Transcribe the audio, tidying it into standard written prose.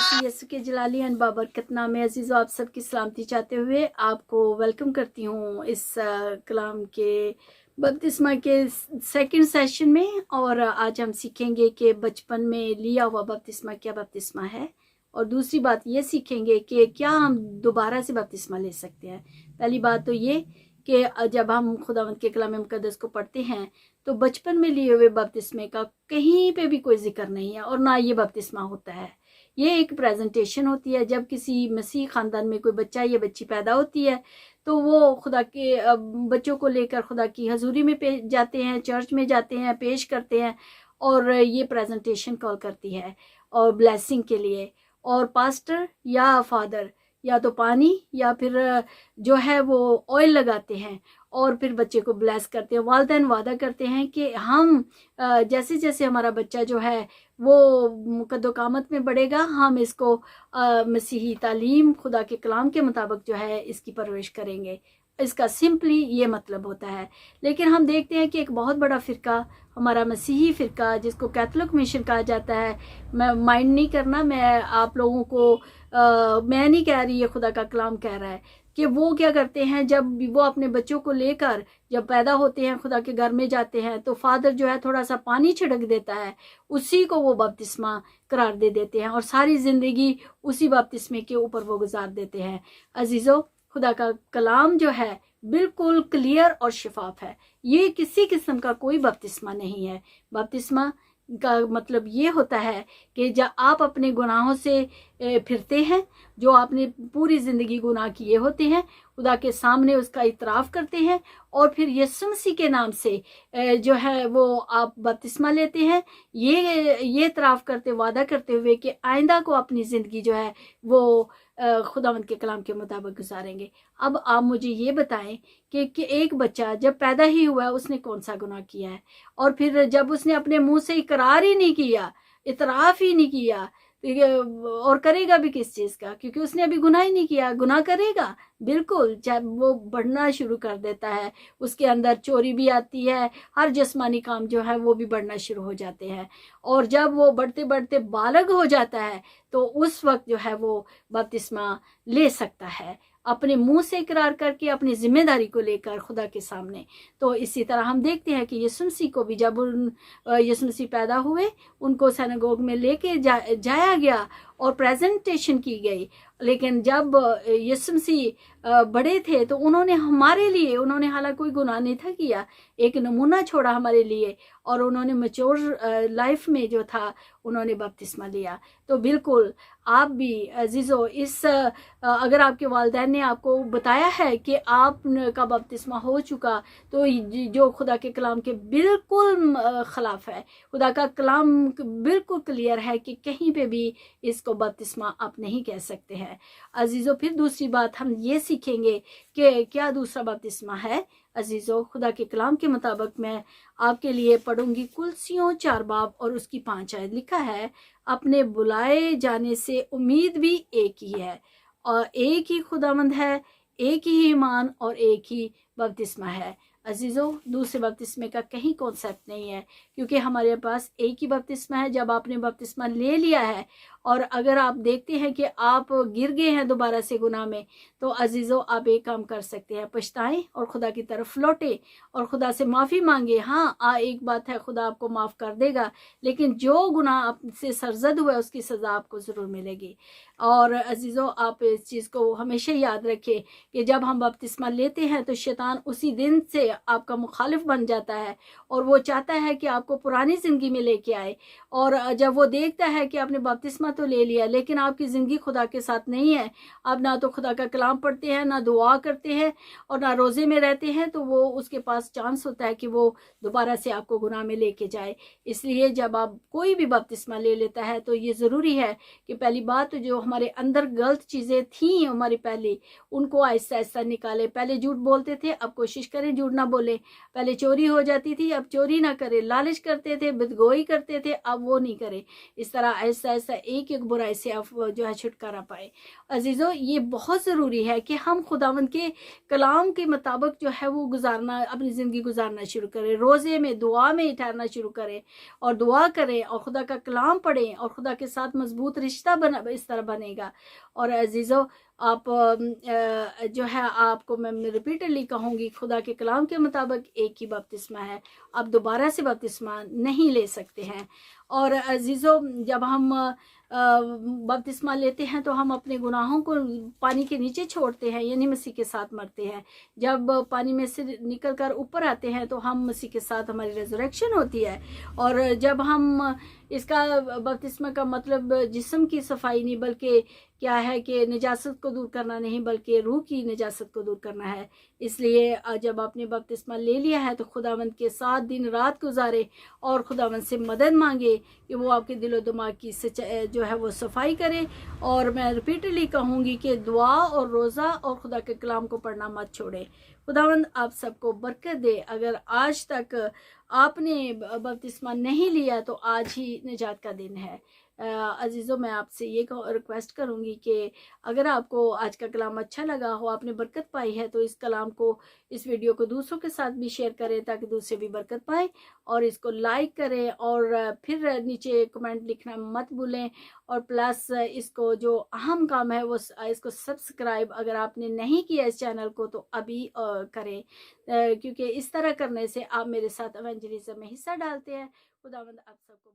मसीह यीशु के जलाली एंड बाबरकत नाम में अजीज़ों आप सबकी सलामती चाहते हुए आपको वेलकम करती हूँ इस कलाम के बपतिस्मा के सेकंड सेशन में। और आज हम सीखेंगे कि बचपन में लिया हुआ बपतिस्मा क्या बपतिस्मा है, और दूसरी बात ये सीखेंगे कि क्या हम दोबारा से बपतिस्मा ले सकते हैं। पहली बात तो ये कि जब हम खुदावंद के कलाम मुकद्दस को पढ़ते हैं तो बचपन में लिए हुए बपतिस्मे का कहीं पे भी कोई जिक्र नहीं है, और ना ये बपतिस्मा होता है। ये एक प्रेजेंटेशन होती है। जब किसी मसीह खानदान में कोई बच्चा या बच्ची पैदा होती है तो वो खुदा के बच्चों को लेकर खुदा की हजूरी में जाते हैं, चर्च में जाते हैं, पेश करते हैं, और ये प्रेजेंटेशन कॉल करती है और ब्लेसिंग के लिए। और पास्टर या फादर या तो पानी या फिर जो है वो ऑयल लगाते हैं और फिर बच्चे को ब्लेस करते हैं। वालिदैन वादा करते हैं कि हम जैसे जैसे हमारा बच्चा जो है वो कद्दो-कामत में बढ़ेगा, हम इसको मसीही तालीम खुदा के कलाम के मुताबिक जो है इसकी परवरिश करेंगे। इसका सिंपली ये मतलब होता है। लेकिन हम देखते हैं कि एक बहुत बड़ा फ़िरका, हमारा मसीही फ़िरका जिसको कैथोलिक मिशन कहा जाता है, मैं माइंड नहीं करना, मैं आप लोगों को मैं नहीं कह रही, ये खुदा का कलाम कह रहा है कि वो क्या करते हैं, जब वो अपने बच्चों को लेकर जब पैदा होते हैं खुदा के घर में जाते हैं तो फादर जो है थोड़ा सा पानी छिड़क देता है, उसी को वो बपतिस्मा करार दे देते हैं और सारी ज़िंदगी उसी बपतिस्मे के ऊपर वो गुजार देते हैं। अजीज़ों, खुदा का कलाम जो है बिल्कुल क्लियर और शिफाफ है। ये किसी किस्म का कोई बपतिस्मा नहीं है। बपतिस्मा का मतलब ये होता है कि जब आप अपने गुनाहों से फिरते हैं, जो आपने पूरी ज़िंदगी गुनाह किए होते हैं, खुदा के सामने उसका इतराफ़ करते हैं और फिर यीशु मसीह के नाम से जो है वो आप बपतिस्मा लेते हैं, ये इतराफ़ करते, वादा करते हुए कि आइंदा को अपनी ज़िंदगी जो है वो खुदावंद के कलाम के मुताबिक गुजारेंगे। अब आप मुझे ये बताएं कि एक बच्चा जब पैदा ही हुआ है उसने कौन सा गुनाह किया है, और फिर जब उसने अपने मुंह से इकरार ही नहीं किया, इतराफ़ ही नहीं किया, और करेगा भी किस चीज़ का, क्योंकि उसने अभी गुनाह ही नहीं किया। गुनाह करेगा बिल्कुल, जब वो बढ़ना शुरू कर देता है उसके अंदर चोरी भी आती है, हर जिस्मानी काम जो है वो भी बढ़ना शुरू हो जाते हैं। और जब वो बढ़ते बढ़ते बालग हो जाता है तो उस वक्त जो है वो बपतिस्मा ले सकता है, अपने मुंह से इकरार करके, अपनी जिम्मेदारी को लेकर खुदा के सामने। तो इसी तरह हम देखते हैं कि यीशु मसीह को भी जब यीशु मसीह पैदा हुए उनको सिनेगोग में लेके जाया गया और प्रेजेंटेशन की गई। लेकिन जब यीशु मसीह बड़े थे तो उन्होंने हमारे लिए, उन्होंने हालांकि कोई गुनाह नहीं था किया, एक नमूना छोड़ा हमारे लिए, और उन्होंने मैच्योर लाइफ में जो था उन्होंने बपतिस्मा लिया। तो बिल्कुल आप भी अजीज़ों, इस अगर आपके वालिदैन ने आपको बताया है कि आप का बपतिस्मा हो चुका, तो जो खुदा के कलाम के बिल्कुल खिलाफ है। खुदा का कलाम बिल्कुल क्लियर है कि कहीं पे भी इसको बपतिस्मा आप नहीं कह सकते हैं। अजीज़ों, फिर दूसरी बात हम ये सीखेंगे कि क्या दूसरा बपतिस्मा है। अजीज़ों, खुदा के कलाम के मुताबिक मैं आपके लिए पढ़ूंगी कुलसियों 4 बाब और उसकी 5 आयत। लिखा है, अपने बुलाए जाने से उम्मीद भी एक ही है, और एक ही खुदावंद है, एक ही ईमान और एक ही बपतिस्मा है। अजीज़ों, दूसरे बपतिस्मे का कहीं कॉन्सेप्ट नहीं है, क्योंकि हमारे पास एक ही बपतिस्मा है। जब आपने बपतिस्मा ले लिया है और अगर आप देखते हैं कि आप गिर गए हैं दोबारा से गुनाह में, तो अजीज़ों आप एक काम कर सकते हैं, पछताएं और खुदा की तरफ लौटे और खुदा से माफ़ी मांगे। हाँ, एक बात है, खुदा आपको माफ़ कर देगा, लेकिन जो गुनाह आपसे सरजद हुआ है उसकी सज़ा आपको ज़रूर मिलेगी। और अजीज़ों, आप इस चीज़ को हमेशा याद रखें कि जब हम बपतिस्मा लेते हैं तो शैतान उसी दिन से आपका मुखालिफ बन जाता है और वो चाहता है कि आपको पुरानी ज़िंदगी में लेके आए। और जब वो देखता है कि आपने बपतिस्मा तो ले लिया लेकिन आपकी ज़िंदगी खुदा के साथ नहीं है, आप ना तो खुदा का कलाम पढ़ते हैं, ना दुआ करते हैं और ना रोज़े में रहते हैं, तो वो उसके पास चांस होता है कि वो दोबारा से आपको गुनाह में लेके जाए। इसलिए जब आप कोई भी बपतिस्मा ले लेता है तो ये ज़रूरी है कि पहली बात तो जो हमारे अंदर गलत चीज़ें थी हमारी पहले, उनको आहिस्ता आहिस्ता निकाले। पहले झूठ बोलते थे, अब कोशिश करें झूठ ना बोले। पहले चोरी हो जाती थी, अब चोरी ना करें। लालच करते थे, बदगोई करते थे, अब वो नहीं करें। इस तरह आहिस्ता आहिस्ता एक एक एक बुराई से आप जो है छुटकारा पाए। अजीज़ों, ये बहुत ज़रूरी है कि हम खुदावंद के कलाम के मुताबिक जो है वो गुजारना, अपनी ज़िंदगी गुजारना शुरू करें। रोज़े में दुआ में ठहरना शुरू करें और दुआ करें और खुदा का कलाम पढ़ें और खुदा के साथ मजबूत रिश्ता बना, इस तरह बनेगा। और अजीज़ों, आप जो है, आपको मैं रिपीटली कहूँगी, खुदा के कलाम के मुताबिक एक ही बपतिस्मा है, आप दोबारा से बपतिस्मा नहीं ले सकते हैं। और अजीज़ों, जब हम बपतिस्मा लेते हैं तो हम अपने गुनाहों को पानी के नीचे छोड़ते हैं, यानी मसीह के साथ मरते हैं। जब पानी में से निकल कर ऊपर आते हैं तो हम मसीह के साथ, हमारी रेजरेक्शन होती है। और जब हम इसका बपतिस्मा का मतलब जिस्म की सफाई नहीं, बल्कि क्या है कि निजासत को दूर करना नहीं, बल्कि रूह की निजासत को दूर करना है। इसलिए जब आपने बपतिस्मा ले लिया है तो खुदावंद के साथ दिन रात गुजारे और खुदावंद से मदद मांगे कि वो आपके दिलो दिमाग की जो है वो सफाई करे। और मैं रिपीटली कहूँगी कि दुआ और रोज़ा और खुदा के कलाम को पढ़ना मत छोड़े। खुदावंद आप सबको बरकत दे। अगर आज तक आपने बपतिस्मा नहीं लिया तो आज ही निजात का दिन है। अजीज़ों, मैं आपसे ये रिक्वेस्ट करूँगी कि अगर आपको आज का कलाम अच्छा लगा हो, आपने बरकत पाई है, तो इस कलाम को, इस वीडियो को दूसरों के साथ भी शेयर करें ताकि दूसरे भी बरकत पाए। और इसको लाइक करें और फिर नीचे कमेंट लिखना मत भूलें। और प्लस इसको जो अहम काम है वो इसको सब्सक्राइब अगर आपने नहीं किया इस चैनल को तो अभी करें, क्योंकि इस तरह करने से आप मेरे साथ इवेंजलिज्म में हिस्सा डालते हैं। खुदावंद आप सबको